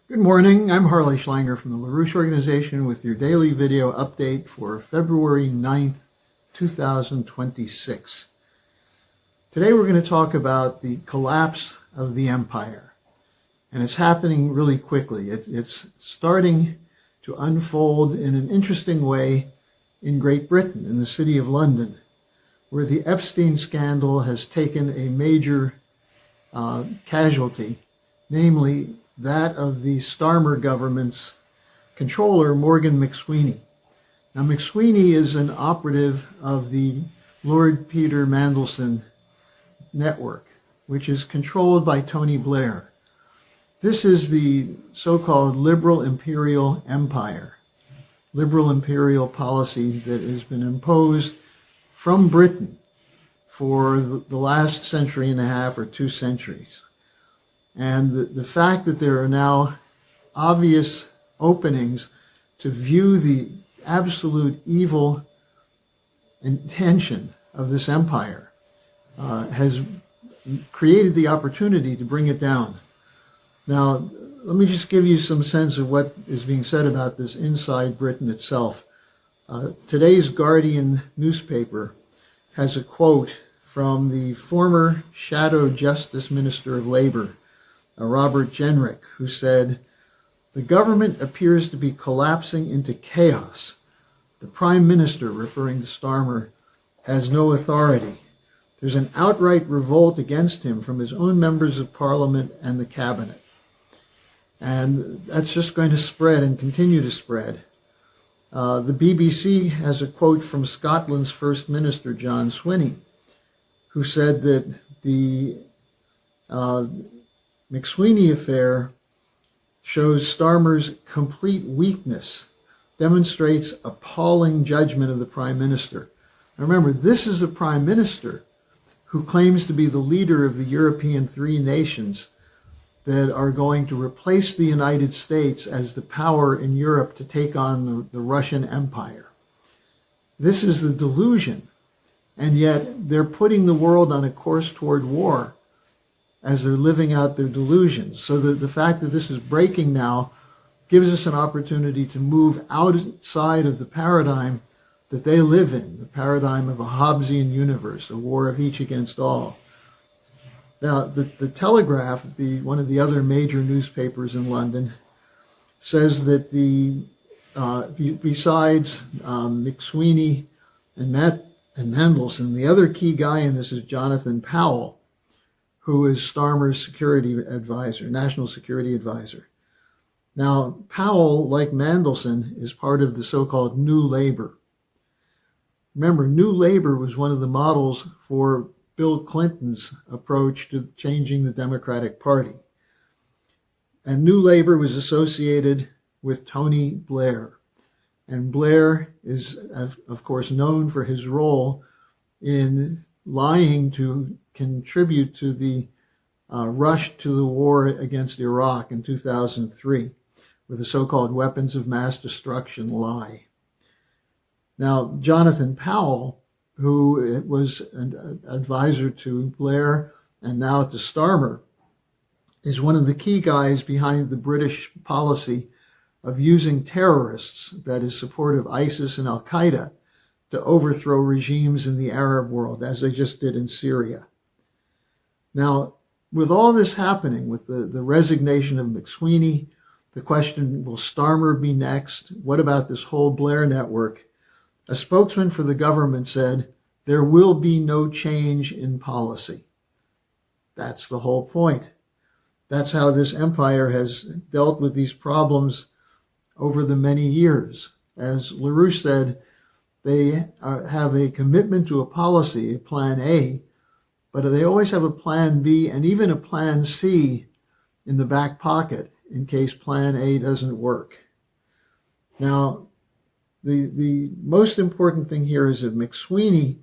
Good morning, I'm Harley Schlanger from the LaRouche organization with your daily video update for February 9th, 2026. Today we're going to talk about the collapse of the empire. And it's happening really quickly. It's starting to unfold in an interesting way in Great Britain, in the city of London, where the Epstein scandal has taken a major casualty, namely that of the Starmer government's controller, Morgan McSweeney. Now, McSweeney is an operative of the Lord Peter Mandelson network, which is controlled by Tony Blair. This is the so-called liberal imperial empire, liberal imperial policy that has been imposed from Britain for the last century and a half or 2 centuries. And the fact that there are now obvious openings to view the absolute evil intention of this empire has created the opportunity to bring it down. Now, let me just give you some sense of what is being said about this inside Britain itself. Today's Guardian newspaper has a quote from the former Shadow Justice Minister of Labor, Robert Jenrick, who said, "The government appears to be collapsing into chaos. The Prime Minister," referring to Starmer, "has no authority. There's an outright revolt against him from his own members of Parliament and the Cabinet." And that's just going to spread and continue to spread. The BBC has a quote from Scotland's First Minister, John Swinney, who said that the McSweeney affair shows Starmer's complete weakness, demonstrates appalling judgment of the Prime Minister. Now remember, this is a Prime Minister who claims to be the leader of the European 3 nations that are going to replace the United States as the power in Europe to take on the Russian Empire. This is the delusion, and yet they're putting the world on a course toward war as they're living out their delusions. So the fact that this is breaking now gives us an opportunity to move outside of the paradigm that they live in, the paradigm of a Hobbesian universe, a war of each against all. Now, the Telegraph, one of the other major newspapers in London, says that besides McSweeney and Mandelson, the other key guy in this is Jonathan Powell, who is Starmer's security advisor, national security advisor. Now, Powell, like Mandelson, is part of the so-called New Labour. Remember, New Labour was one of the models for Bill Clinton's approach to changing the Democratic Party. And New Labour was associated with Tony Blair. And Blair is, of course, known for his role in lying to contribute to the rush to the war against Iraq in 2003 with the so-called weapons of mass destruction lie. Now, Jonathan Powell, who was an advisor to Blair and now to Starmer, is one of the key guys behind the British policy of using terrorists, that is, support of ISIS and Al-Qaeda, to overthrow regimes in the Arab world, as they just did in Syria. Now, with all this happening, with the resignation of McSweeney, the question, will Starmer be next? What about this whole Blair network? A spokesman for the government said, there will be no change in policy. That's the whole point. That's how this empire has dealt with these problems over the many years. As LaRouche said, they have a commitment to a policy, a plan A, but they always have a plan B and even a plan C in the back pocket in case plan A doesn't work. Now, the most important thing here is that McSweeney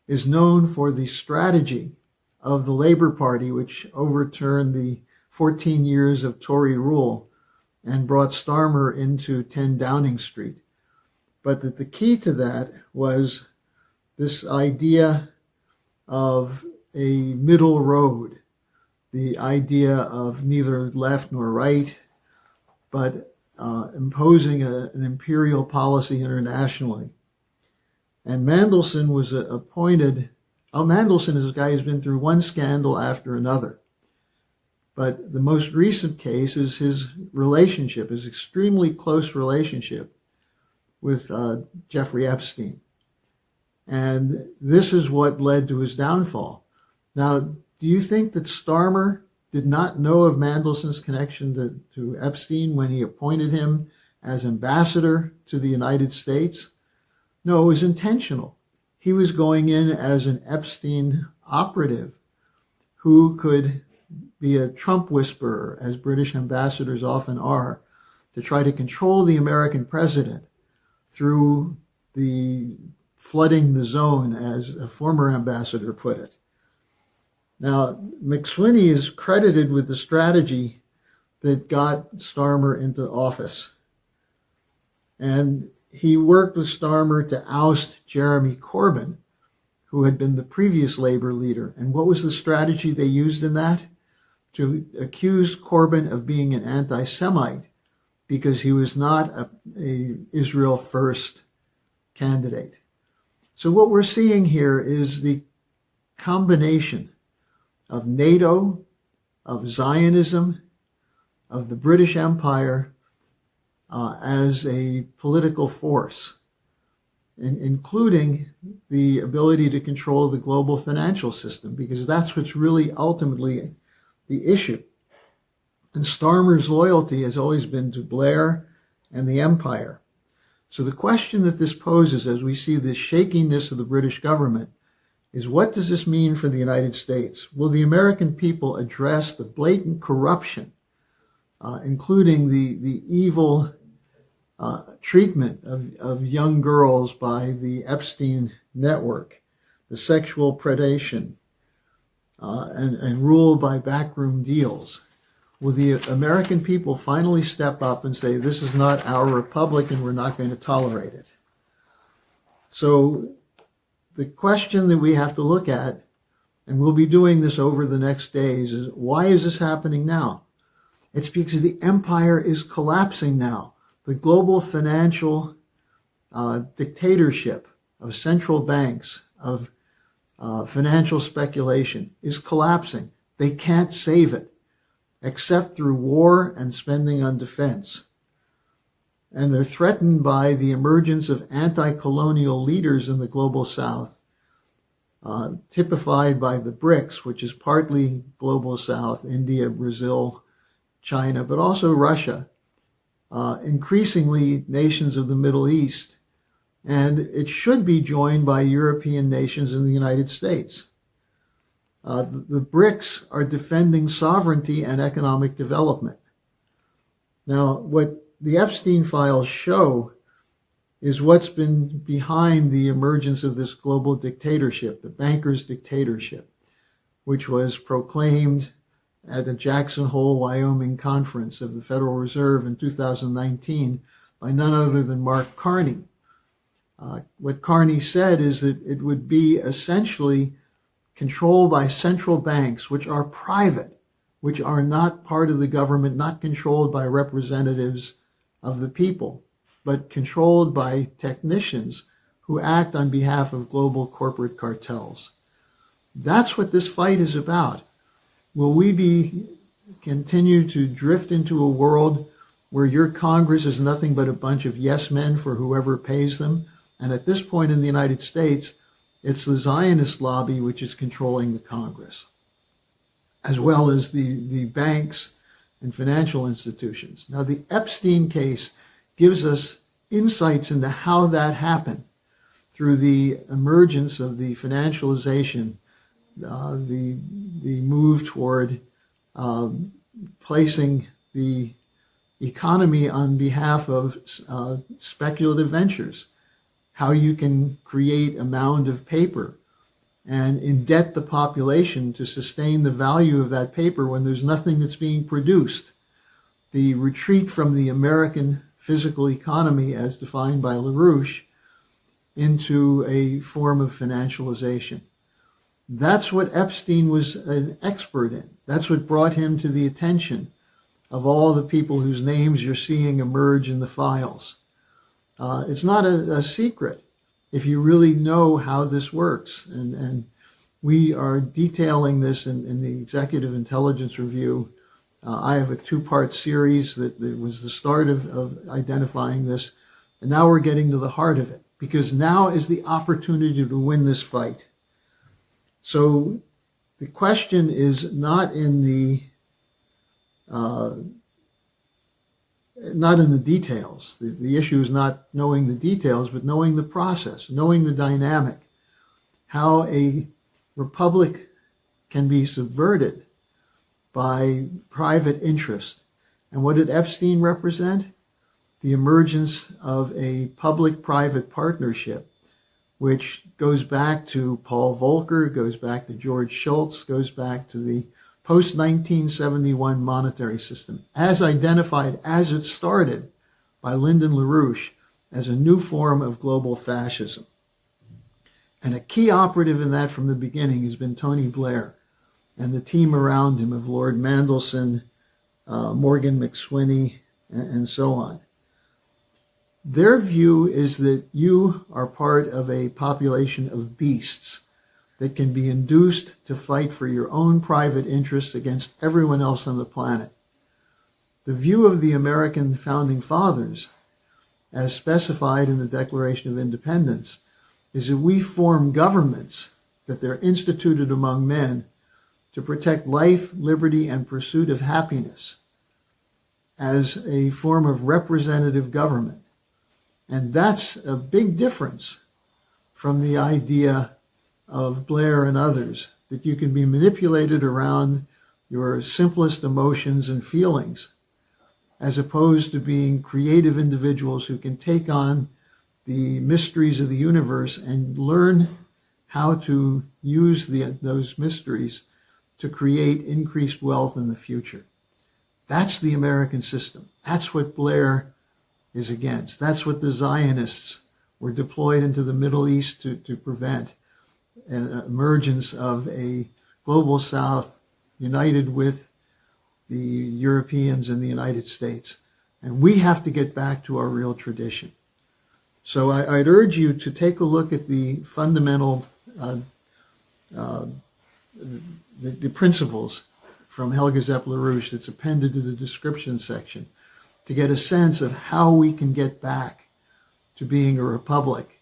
is known for the strategy of the Labour Party, which overturned the 14 years of Tory rule and brought Starmer into 10 Downing Street. But that the key to that was this idea of a middle road, the idea of neither left nor right, but imposing an imperial policy internationally. And Mandelson was appointed. Mandelson is a guy who's been through one scandal after another. But the most recent case is his relationship, his extremely close relationship with Jeffrey Epstein. And this is what led to his downfall. Now, do you think that Starmer did not know of Mandelson's connection to Epstein when he appointed him as ambassador to the United States? No, it was intentional. He was going in as an Epstein operative who could be a Trump whisperer, as British ambassadors often are, to try to control the American president through the flooding the zone, as a former ambassador put it. Now, McSweeney is credited with the strategy that got Starmer into office. And he worked with Starmer to oust Jeremy Corbyn, who had been the previous Labour leader. And what was the strategy they used in that? To accuse Corbyn of being an anti-Semite because he was not a Israel First candidate. So what we're seeing here is the combination of NATO, of Zionism, of the British Empire as a political force, including the ability to control the global financial system, because that's what's really ultimately the issue. And Starmer's loyalty has always been to Blair and the empire. So the question that this poses as we see the shakiness of the British government is, what does this mean for the United States? Will the American people address the blatant corruption, including the evil treatment of young girls by the Epstein network, the sexual predation, and rule by backroom deals? Will the American people finally step up and say, this is not our republic and we're not going to tolerate it? So the question that we have to look at, and we'll be doing this over the next days, is why is this happening now? It's because the empire is collapsing now. The global financial dictatorship of central banks, of financial speculation is collapsing. They can't save it, except through war and spending on defense. And they're threatened by the emergence of anti-colonial leaders in the global south, typified by the BRICS, which is partly global south, India, Brazil, China, but also Russia, increasingly nations of the Middle East, and it should be joined by European nations in the United States. The BRICS are defending sovereignty and economic development. Now, what the Epstein files show is what's been behind the emergence of this global dictatorship, the bankers' dictatorship, which was proclaimed at the Jackson Hole, Wyoming conference of the Federal Reserve in 2019 by none other than Mark Carney. What Carney said is that it would be essentially controlled by central banks, which are private, which are not part of the government, not controlled by representatives of the people, but controlled by technicians who act on behalf of global corporate cartels. That's what this fight is about. Will we continue to drift into a world where your Congress is nothing but a bunch of yes men for whoever pays them? And at this point in the United States, it's the Zionist lobby which is controlling the Congress, as well as the banks and financial institutions. Now, the Epstein case gives us insights into how that happened through the emergence of the financialization, the move toward placing the economy on behalf of speculative ventures, how you can create a mound of paper and indebt the population to sustain the value of that paper when there's nothing that's being produced. The retreat from the American physical economy as defined by LaRouche into a form of financialization. That's what Epstein was an expert in. That's what brought him to the attention of all the people whose names you're seeing emerge in the files. It's not a secret if you really know how this works. And we are detailing this in the Executive Intelligence Review. I have a 2-part series that was the start of identifying this. And now we're getting to the heart of it, because now is the opportunity to win this fight. So the question is not in the details. The issue is not knowing the details, but knowing the process, knowing the dynamic, how a republic can be subverted by private interest. And what did Epstein represent? The emergence of a public-private partnership, which goes back to Paul Volcker, goes back to George Shultz, goes back to the post-1971 monetary system, as identified as it started by Lyndon LaRouche as a new form of global fascism. And a key operative in that from the beginning has been Tony Blair and the team around him of Lord Mandelson, Morgan McSweeney, and so on. Their view is that you are part of a population of beasts that can be induced to fight for your own private interests against everyone else on the planet. The view of the American founding fathers, as specified in the Declaration of Independence, is that we form governments, that they're instituted among men to protect life, liberty, and pursuit of happiness as a form of representative government. And that's a big difference from the idea of Blair and others, that you can be manipulated around your simplest emotions and feelings, as opposed to being creative individuals who can take on the mysteries of the universe and learn how to use those mysteries to create increased wealth in the future. That's the American system. That's what Blair is against. That's what the Zionists were deployed into the Middle East to prevent. An emergence of a global South united with the Europeans and the United States. And we have to get back to our real tradition. So I'd urge you to take a look at the fundamental the principles from Helga Zepp-LaRouche that's appended to the description section to get a sense of how we can get back to being a republic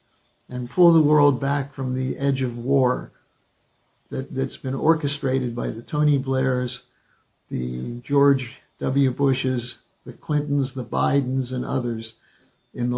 and pull the world back from the edge of war that's been orchestrated by the Tony Blairs, the George W. Bushes, the Clintons, the Bidens, and others in the